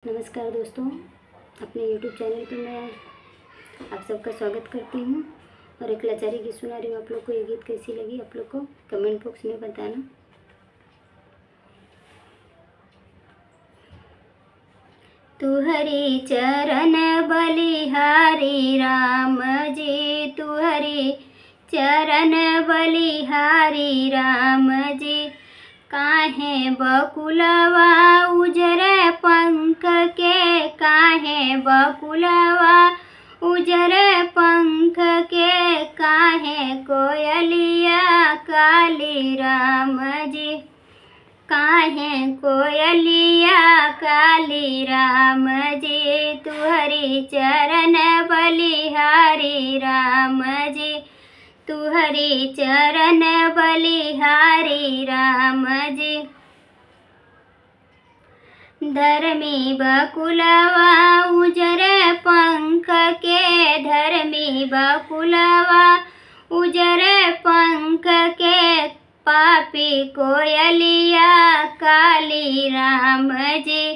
नमस्कार दोस्तों, अपने YouTube चैनल पर मैं आप सबका स्वागत करती हूँ और एक लाचारी गीत सुना रही हूँ। आप लोग को ये गीत कैसी लगी आप लोग को कमेंट बॉक्स में बताना। तुहरी चरण बलिहारी राम जी, तुहरी चरण बलिहारी राम जी। काहे बकुलवा उजर पंख के, काहे बकुलवा उजर पंख के, काहे कोयलिया काली राम जी। काहे कोयलिया काली राम जी, तुहरी चरण बलिहारी राम जी, तुहरी चरण बलिहारी राम जी। धर्मी बकुलवा उजर पंख के, धर्मी बकुलवा उजर पंख के, पापी कोयलिया काली राम जी,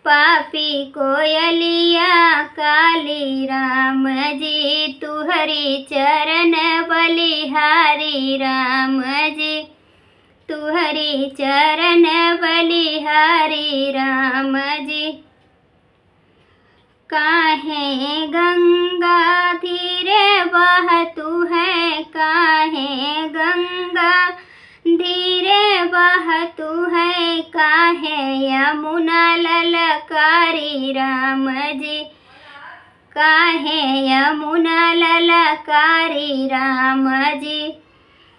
पापी कोयलिया काली राम जी। तुहरी चरण बलिहारी राम जी, तुहरी चरण बलिहारी राम जी। काहे गंगा धीरे बहतु है, काहे गंगा धीरे बहतु है, काहे यमुना ललकारी राम जी, काहे यमुना ललकारी राम जी।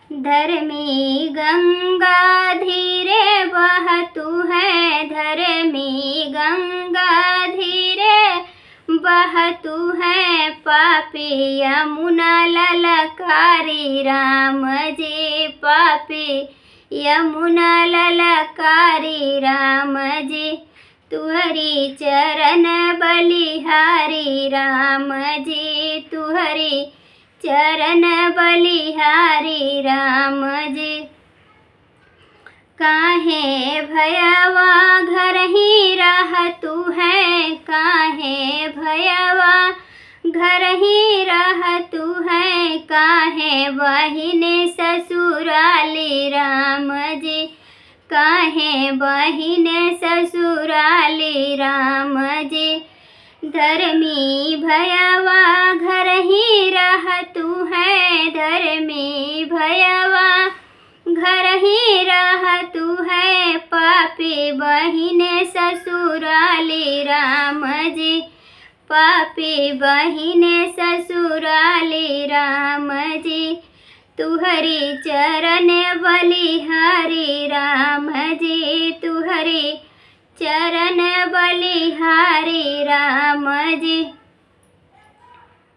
धर्मी गंगा धीरे बहतु है, धर्मी गंगा धीरे बहतु है, पापी यमुना ललकारी राम जी, पापी यमुना ललकारी राम जी। तुहरी चरण बलिहारी राम जी, तुहरी चरण बलिहारी राम जी। काहे भयवा घर ही रहतु है, काहे भयवा घर ही रहतु है, काहे बहिने ससुराली राम जी, काहे बहिने ससुराली राम जी। धर्मी भयवा घर ही रहतु है, धर्मी भयवा घर ही रहतु है, पापी बहिने ससुराली राम जी, पापी बहिने ससुराली राम जी। तुहरी चरण बलिहारी राम जी, तुहरी चरण बलिहारी राम जी।